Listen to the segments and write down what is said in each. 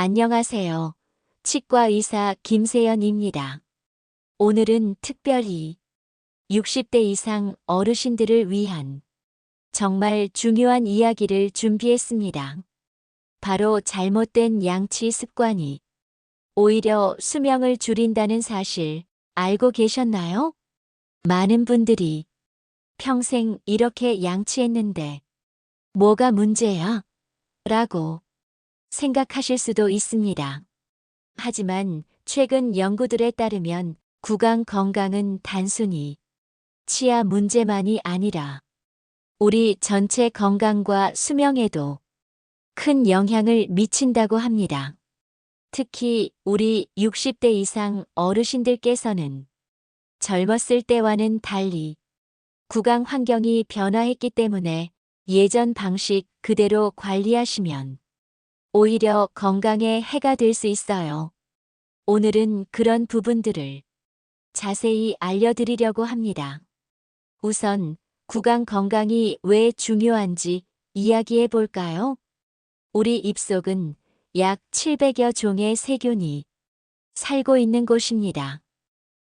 안녕하세요. 치과 의사 김세연입니다. 오늘은 특별히 60대 이상 어르신들을 위한 정말 중요한 이야기를 준비했습니다. 바로 잘못된 양치 습관이 오히려 수명을 줄인다는 사실 알고 계셨나요? 많은 분들이 평생 이렇게 양치했는데 뭐가 문제야? 라고 생각하실 수도 있습니다. 하지만 최근 연구들에 따르면 구강 건강은 단순히 치아 문제만이 아니라 우리 전체 건강과 수명에도 큰 영향을 미친다고 합니다. 특히 우리 60대 이상 어르신들께서는 젊었을 때와는 달리 구강 환경이 변화했기 때문에 예전 방식 그대로 관리하시면 오히려 건강에 해가 될 수 있어요. 오늘은 그런 부분들을 자세히 알려드리려고 합니다. 우선 구강 건강이 왜 중요한지 이야기해 볼까요? 우리 입속은 약 700여 종의 세균이 살고 있는 곳입니다.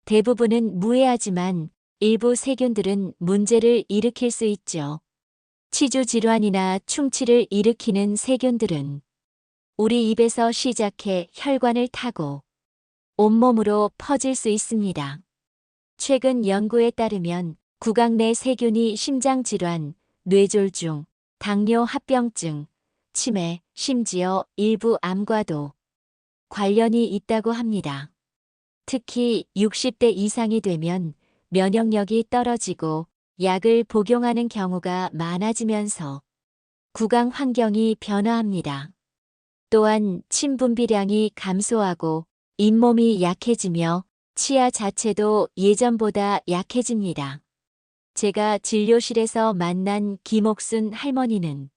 대부분은 무해하지만 일부 세균들은 문제를 일으킬 수 있죠. 치주 질환이나 충치를 일으키는 세균들은 우리 입에서 시작해 혈관을 타고 온몸으로 퍼질 수 있습니다. 최근 연구에 따르면 구강 내 세균이 심장질환, 뇌졸중, 당뇨 합병증, 치매, 심지어 일부 암과도 관련이 있다고 합니다. 특히 60대 이상이 되면 면역력이 떨어지고 약을 복용하는 경우가 많아지면서 구강 환경이 변화합니다. 또한 침 분비량이 감소하고 잇몸이 약해지며 치아 자체도 예전보다 약해집니다. 제가 진료실에서 만난 김옥순 할머니는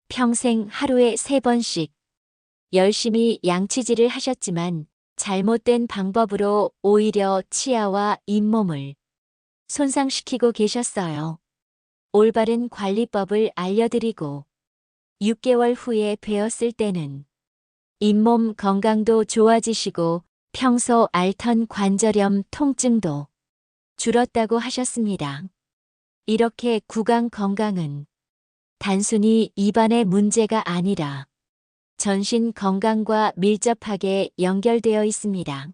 평생 하루에 3번씩 열심히 양치질을 하셨지만 잘못된 방법으로 오히려 치아와 잇몸을 손상시키고 계셨어요. 올바른 관리법을 알려드리고 6개월 후에 뵈었을 때는 잇몸 건강도 좋아지시고 평소 앓던 관절염 통증도 줄었다고 하셨습니다. 이렇게 구강 건강은 단순히 입안의 문제가 아니라 전신 건강과 밀접하게 연결되어 있습니다.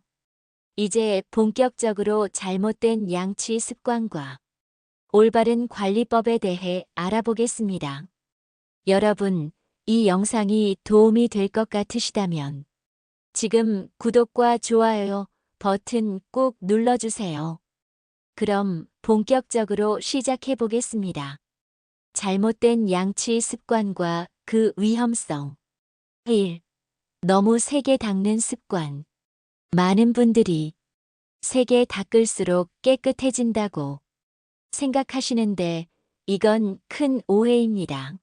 이제 본격적으로 잘못된 양치 습관과 올바른 관리법에 대해 알아보겠습니다. 여러분, 이 영상이 도움이 될 것 같으시다면 지금 구독과 좋아요 버튼 꼭 눌러주세요. 그럼 본격적으로 시작해 보겠습니다. 잘못된 양치 습관과 그 위험성. 1. 너무 세게 닦는 습관. 많은 분들이 세게 닦을수록 깨끗해진다고 생각하시는데 이건 큰 오해입니다.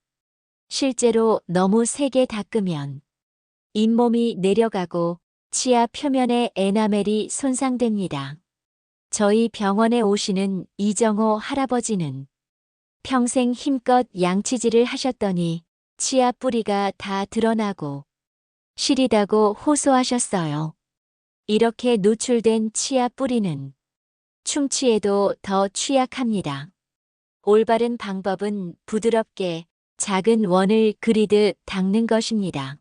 실제로 너무 세게 닦으면 잇몸이 내려가고 치아 표면의 에나멜이 손상됩니다. 저희 병원에 오시는 이정호 할아버지는 평생 힘껏 양치질을 하셨더니 치아 뿌리가 다 드러나고 시리다고 호소하셨어요. 이렇게 노출된 치아 뿌리는 충치에도 더 취약합니다. 올바른 방법은 부드럽게 작은 원을 그리듯 닦는 것입니다.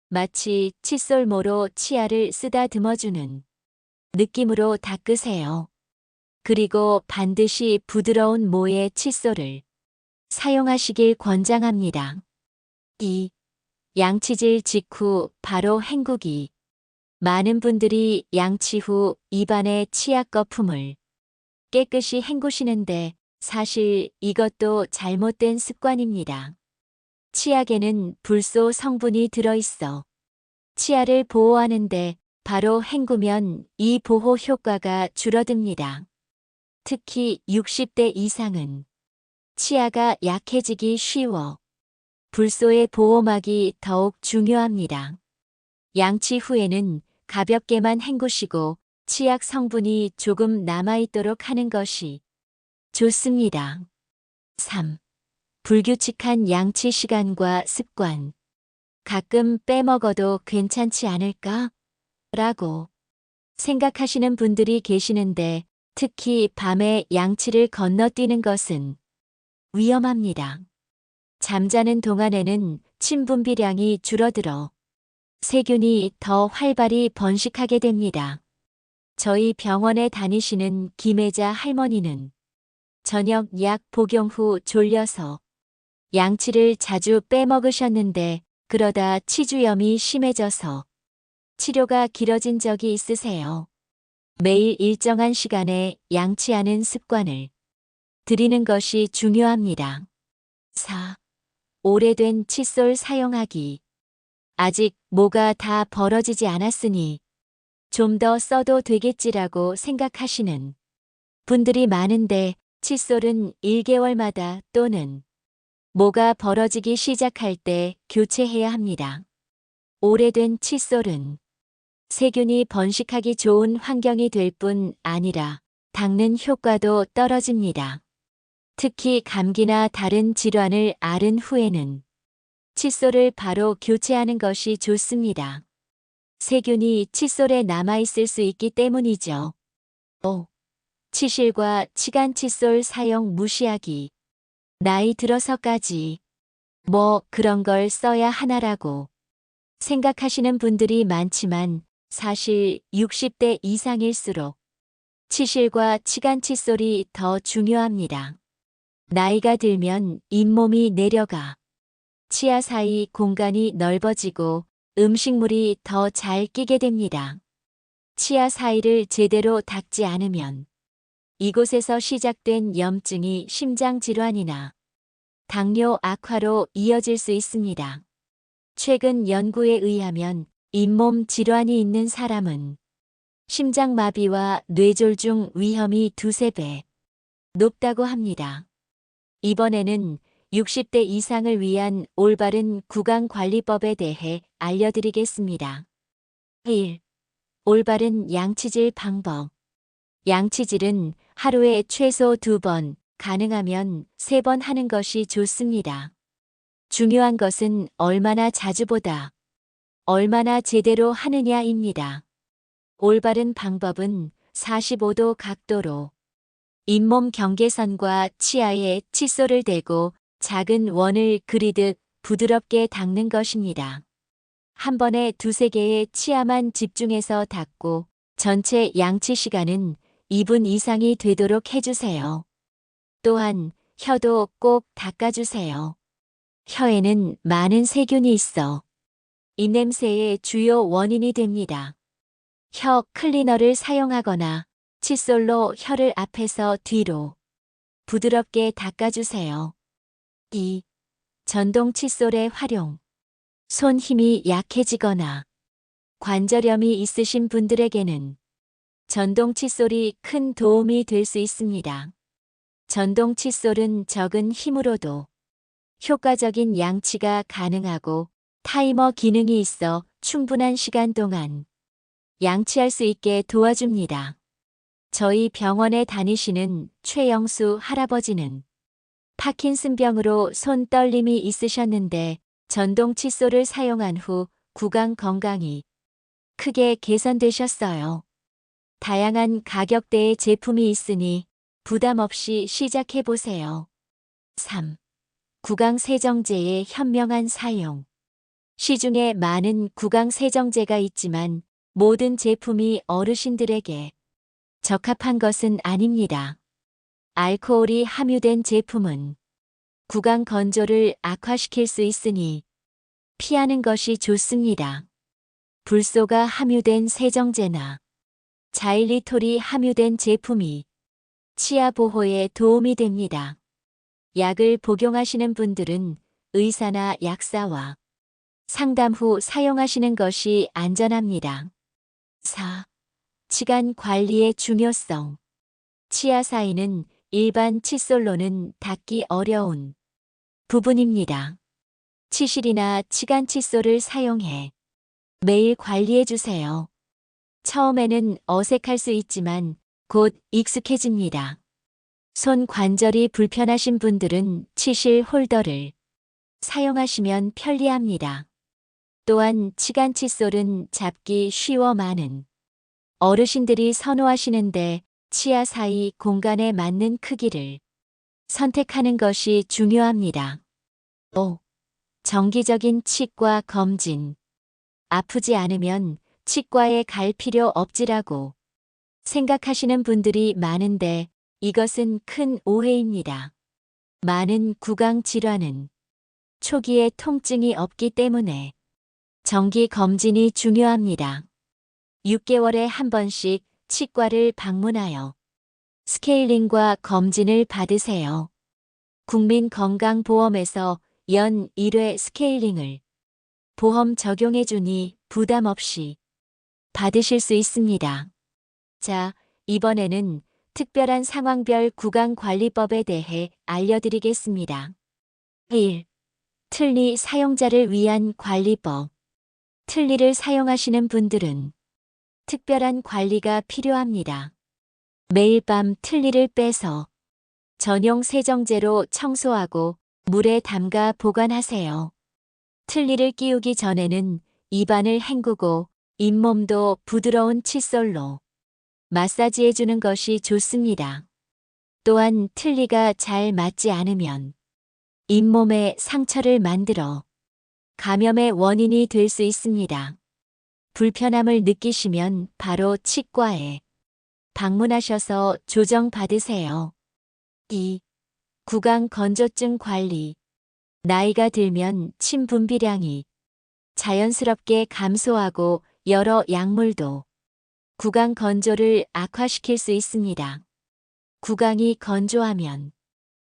마치 칫솔모로 치아를 쓰다듬어주는 느낌으로 닦으세요. 그리고 반드시 부드러운 모의 칫솔을 사용하시길 권장합니다. 2. 양치질 직후 바로 헹구기. 많은 분들이 양치 후 입안의 치약 거품을 깨끗이 헹구시는데 사실 이것도 잘못된 습관입니다. 치약에는 불소 성분이 들어있어 치아를 보호하는데 바로 헹구면 이 보호 효과가 줄어듭니다. 특히 60대 이상은 치아가 약해지기 쉬워 불소의 보호막이 더욱 중요합니다. 양치 후에는 가볍게만 헹구시고 치약 성분이 조금 남아있도록 하는 것이 좋습니다. 3. 불규칙한 양치 시간과 습관. 가끔 빼먹어도 괜찮지 않을까? 라고 생각하시는 분들이 계시는데 특히 밤에 양치를 건너뛰는 것은 위험합니다. 잠자는 동안에는 침 분비량이 줄어들어 세균이 더 활발히 번식하게 됩니다. 저희 병원에 다니시는 김혜자 할머니는 저녁 약 복용 후 졸려서 양치를 자주 빼먹으셨는데 그러다 치주염이 심해져서 치료가 길어진 적이 있으세요. 매일 일정한 시간에 양치하는 습관을 들이는 것이 중요합니다. 4. 오래된 칫솔 사용하기. 아직 뭐가 다 벌어지지 않았으니 좀 더 써도 되겠지라고 생각하시는 분들이 많은데 칫솔은 1개월마다 또는 뭐가 벌어지기 시작할 때 교체해야 합니다. 오래된 칫솔은 세균이 번식하기 좋은 환경이 될 뿐 아니라 닦는 효과도 떨어집니다. 특히 감기나 다른 질환을 앓은 후에는 칫솔을 바로 교체하는 것이 좋습니다. 세균이 칫솔에 남아있을 수 있기 때문이죠. 5. 치실과 치간 칫솔 사용 무시하기. 나이 들어서까지 뭐 그런 걸 써야 하나라고 생각하시는 분들이 많지만 사실 60대 이상일수록 치실과 치간 칫솔이 더 중요합니다. 나이가 들면 잇몸이 내려가 치아 사이 공간이 넓어지고 음식물이 더 잘 끼게 됩니다. 치아 사이를 제대로 닦지 않으면 이곳에서 시작된 염증이 심장 질환이나 당뇨 악화로 이어질 수 있습니다. 최근 연구에 의하면 잇몸 질환이 있는 사람은 심장마비와 뇌졸중 위험이 2~3배 높다고 합니다. 이번에는 60대 이상을 위한 올바른 구강관리법에 대해 알려드리겠습니다. 1. 올바른 양치질 방법. 양치질은 하루에 최소 2번, 가능하면 3번 하는 것이 좋습니다. 중요한 것은 얼마나 자주보다 얼마나 제대로 하느냐입니다. 올바른 방법은 45도 각도로 잇몸 경계선과 치아에 칫솔을 대고 작은 원을 그리듯 부드럽게 닦는 것입니다. 한 번에 2~3개의 치아만 집중해서 닦고 전체 양치 시간은 2분 이상이 되도록 해주세요. 또한 혀도 꼭 닦아주세요. 혀에는 많은 세균이 있어 입냄새의 주요 원인이 됩니다. 혀 클리너를 사용하거나 칫솔로 혀를 앞에서 뒤로 부드럽게 닦아주세요. 2. 전동 칫솔의 활용. 손 힘이 약해지거나 관절염이 있으신 분들에게는 전동 칫솔이 큰 도움이 될 수 있습니다. 전동 칫솔은 적은 힘으로도 효과적인 양치가 가능하고 타이머 기능이 있어 충분한 시간 동안 양치할 수 있게 도와줍니다. 저희 병원에 다니시는 최영수 할아버지는 파킨슨병으로 손 떨림이 있으셨는데 전동 칫솔을 사용한 후 구강 건강이 크게 개선되셨어요. 다양한 가격대의 제품이 있으니 부담 없이 시작해 보세요. 3. 구강 세정제의 현명한 사용. 시중에 많은 구강 세정제가 있지만 모든 제품이 어르신들에게 적합한 것은 아닙니다. 알코올이 함유된 제품은 구강 건조를 악화시킬 수 있으니 피하는 것이 좋습니다. 불소가 함유된 세정제나 자일리톨이 함유된 제품이 치아 보호에 도움이 됩니다. 약을 복용하시는 분들은 의사나 약사와 상담 후 사용하시는 것이 안전합니다. 4. 치간 관리의 중요성. 치아 사이는 일반 칫솔로는 닦기 어려운 부분입니다. 치실이나 치간 칫솔을 사용해 매일 관리해 주세요. 처음에는 어색할 수 있지만 곧 익숙해집니다. 손 관절이 불편하신 분들은 치실 홀더를 사용하시면 편리합니다. 또한 치간 칫솔은 잡기 쉬워만은 어르신들이 선호하시는데 치아 사이 공간에 맞는 크기를 선택하는 것이 중요합니다. 5. 정기적인 치과 검진. 아프지 않으면 치과에 갈 필요 없지라고 생각하시는 분들이 많은데 이것은 큰 오해입니다. 많은 구강 질환은 초기에 통증이 없기 때문에 정기 검진이 중요합니다. 6개월에 한 번씩 치과를 방문하여 스케일링과 검진을 받으세요. 국민건강보험에서 연 1회 스케일링을 보험 적용해주니 부담 없이 받으실 수 있습니다. 자, 이번에는 특별한 상황별 구강관리법에 대해 알려드리겠습니다. 1. 틀니 사용자를 위한 관리법. 틀니를 사용하시는 분들은 특별한 관리가 필요합니다. 매일 밤 틀니를 빼서 전용 세정제로 청소하고 물에 담가 보관하세요. 틀니를 끼우기 전에는 입안을 헹구고 잇몸도 부드러운 칫솔로 마사지해주는 것이 좋습니다. 또한 틀니가 잘 맞지 않으면 잇몸에 상처를 만들어 감염의 원인이 될 수 있습니다. 불편함을 느끼시면 바로 치과에 방문하셔서 조정받으세요. 2. 구강 건조증 관리. 나이가 들면 침 분비량이 자연스럽게 감소하고 여러 약물도 구강 건조를 악화시킬 수 있습니다. 구강이 건조하면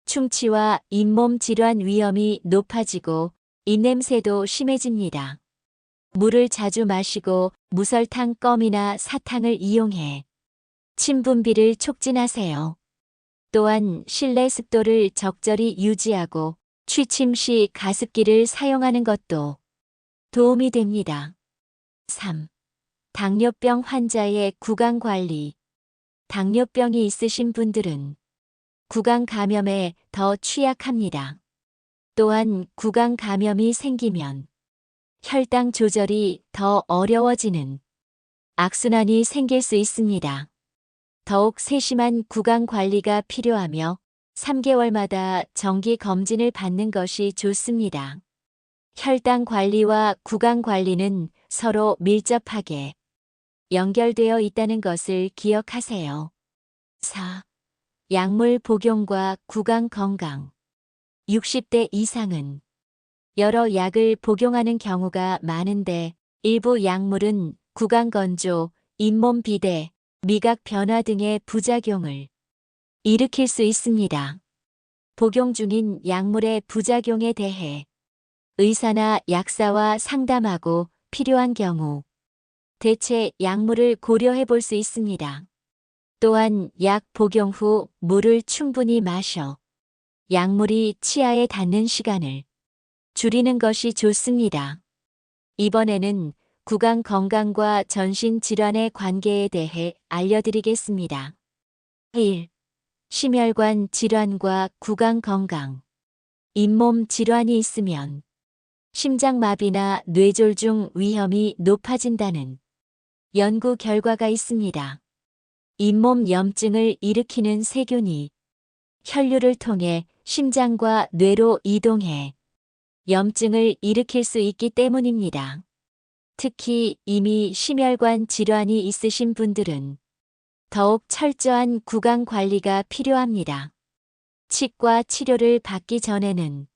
충치와 잇몸 질환 위험이 높아지고 입냄새도 심해집니다. 물을 자주 마시고 무설탕 껌이나 사탕을 이용해 침 분비를 촉진하세요. 또한 실내 습도를 적절히 유지하고 취침 시 가습기를 사용하는 것도 도움이 됩니다. 3. 당뇨병 환자의 구강 관리. 당뇨병이 있으신 분들은 구강 감염에 더 취약합니다. 또한 구강 감염이 생기면 혈당 조절이 더 어려워지는 악순환이 생길 수 있습니다. 더욱 세심한 구강 관리가 필요하며 3개월마다 정기 검진을 받는 것이 좋습니다. 혈당 관리와 구강 관리는 서로 밀접하게 연결되어 있다는 것을 기억하세요. 4. 약물 복용과 구강 건강. 60대 이상은 여러 약을 복용하는 경우가 많은데 일부 약물은 구강 건조, 잇몸 비대, 미각 변화 등의 부작용을 일으킬 수 있습니다. 복용 중인 약물의 부작용에 대해 의사나 약사와 상담하고 필요한 경우 대체 약물을 고려해 볼 수 있습니다. 또한 약 복용 후 물을 충분히 마셔 약물이 치아에 닿는 시간을 줄이는 것이 좋습니다. 이번에는 구강 건강과 전신 질환의 관계에 대해 알려드리겠습니다. 1. 심혈관 질환과 구강 건강. 잇몸 질환이 있으면 심장마비나 뇌졸중 위험이 높아진다는 연구 결과가 있습니다. 잇몸 염증을 일으키는 세균이 혈류를 통해 심장과 뇌로 이동해 염증을 일으킬 수 있기 때문입니다. 특히 이미 심혈관 질환이 있으신 분들은 더욱 철저한 구강 관리가 필요합니다. 치과 치료를 받기 전에는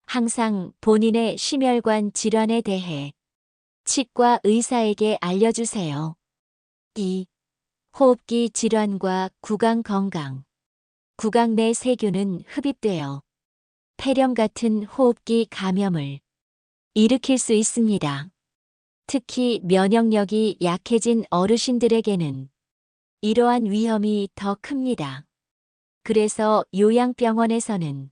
항상 본인의 심혈관 질환에 대해 치과 의사에게 알려주세요. 2. 호흡기 질환과 구강 건강. 구강 내 세균은 흡입되어 폐렴 같은 호흡기 감염을 일으킬 수 있습니다. 특히 면역력이 약해진 어르신들에게는 이러한 위험이 더 큽니다. 그래서 요양병원에서는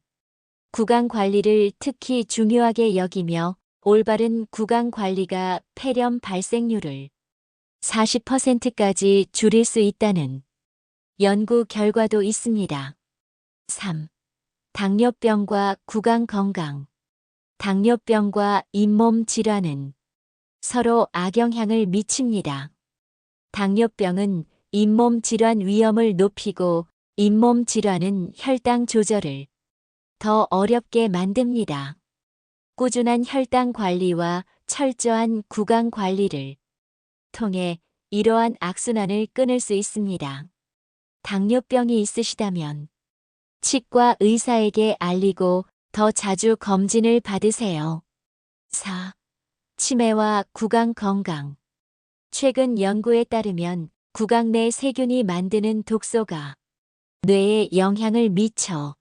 구강 관리를 특히 중요하게 여기며 올바른 구강 관리가 폐렴 발생률을 40%까지 줄일 수 있다는 연구 결과도 있습니다. 3. 당뇨병과 구강 건강. 당뇨병과 잇몸 질환은 서로 악영향을 미칩니다. 당뇨병은 잇몸 질환 위험을 높이고 잇몸 질환은 혈당 조절을 더 어렵게 만듭니다. 꾸준한 혈당 관리와 철저한 구강 관리를 통해 이러한 악순환을 끊을 수 있습니다. 당뇨병이 있으시다면 치과 의사에게 알리고 더 자주 검진을 받으세요. 4. 치매와 구강 건강. 최근 연구에 따르면 구강 내 세균이 만드는 독소가 뇌에 영향을 미쳐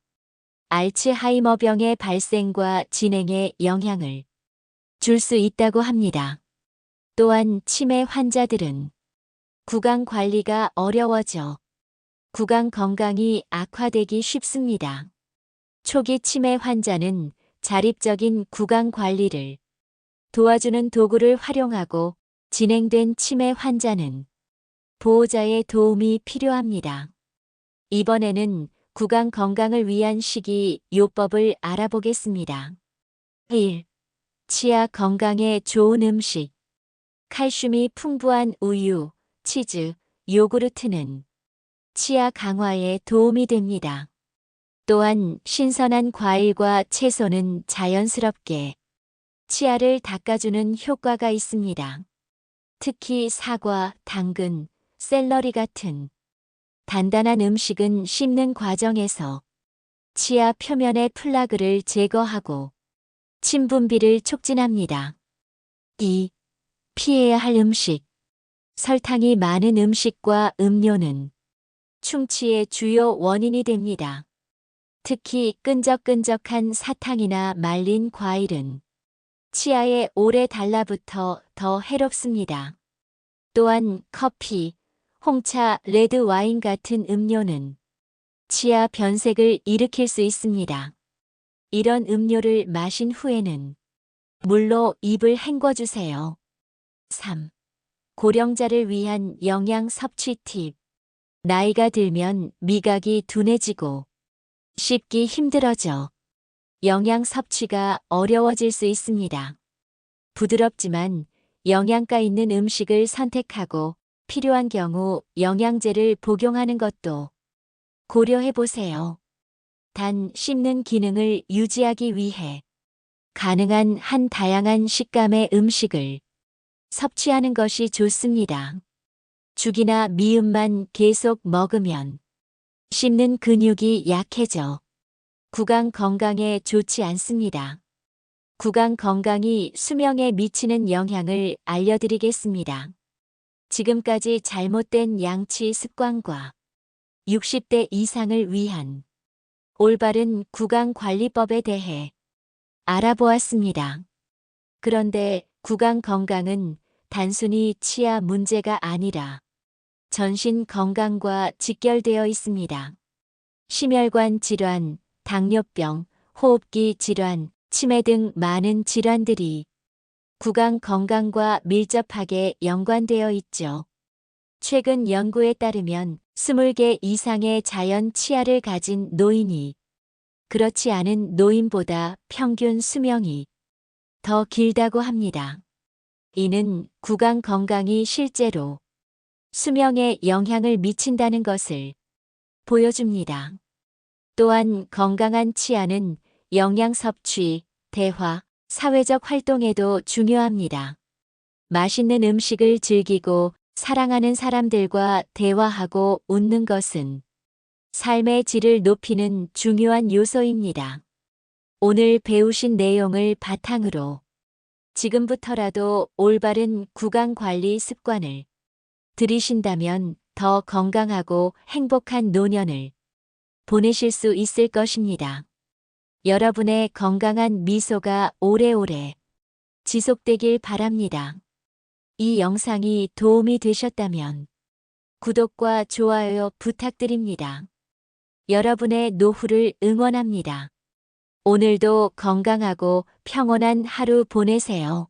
알츠하이머병의 발생과 진행에 영향을 줄 수 있다고 합니다. 또한 치매 환자들은 구강 관리가 어려워져 구강 건강이 악화되기 쉽습니다. 초기 치매 환자는 자립적인 구강 관리를 도와주는 도구를 활용하고 진행된 치매 환자는 보호자의 도움이 필요합니다. 이번에는 구강 건강을 위한 식이 요법을 알아보겠습니다. 1. 치아 건강에 좋은 음식. 칼슘이 풍부한 우유, 치즈, 요구르트는 치아 강화에 도움이 됩니다. 또한 신선한 과일과 채소는 자연스럽게 치아를 닦아주는 효과가 있습니다. 특히 사과, 당근, 샐러리 같은 단단한 음식은 씹는 과정에서 치아 표면의 플라그를 제거하고 침 분비를 촉진합니다. 2. 피해야 할 음식. 설탕이 많은 음식과 음료는 충치의 주요 원인이 됩니다. 특히 끈적끈적한 사탕이나 말린 과일은 치아에 오래 달라붙어 더 해롭습니다. 또한 커피, 홍차, 레드 와인 같은 음료는 치아 변색을 일으킬 수 있습니다. 이런 음료를 마신 후에는 물로 입을 헹궈주세요. 3. 고령자를 위한 영양 섭취 팁. 나이가 들면 미각이 둔해지고 씹기 힘들어져 영양 섭취가 어려워질 수 있습니다. 부드럽지만 영양가 있는 음식을 선택하고 필요한 경우 영양제를 복용하는 것도 고려해 보세요. 단 씹는 기능을 유지하기 위해 가능한 한 다양한 식감의 음식을 섭취하는 것이 좋습니다. 죽이나 미음만 계속 먹으면 씹는 근육이 약해져 구강 건강에 좋지 않습니다. 구강 건강이 수명에 미치는 영향을 알려드리겠습니다. 지금까지 잘못된 양치 습관과 60대 이상을 위한 올바른 구강 관리법에 대해 알아보았습니다. 그런데 구강 건강은 단순히 치아 문제가 아니라 전신 건강과 직결되어 있습니다. 심혈관 질환, 당뇨병, 호흡기 질환, 치매 등 많은 질환들이 구강 건강과 밀접하게 연관되어 있죠. 최근 연구에 따르면 20개 이상의 자연 치아를 가진 노인이 그렇지 않은 노인보다 평균 수명이 더 길다고 합니다. 이는 구강 건강이 실제로 수명에 영향을 미친다는 것을 보여줍니다. 또한 건강한 치아는 영양 섭취, 대화, 사회적 활동에도 중요합니다. 맛있는 음식을 즐기고 사랑하는 사람들과 대화하고 웃는 것은 삶의 질을 높이는 중요한 요소입니다. 오늘 배우신 내용을 바탕으로 지금부터라도 올바른 구강 관리 습관을 들이신다면 더 건강하고 행복한 노년을 보내실 수 있을 것입니다. 여러분의 건강한 미소가 오래오래 지속되길 바랍니다. 이 영상이 도움이 되셨다면 구독과 좋아요 부탁드립니다. 여러분의 노후를 응원합니다. 오늘도 건강하고 평온한 하루 보내세요.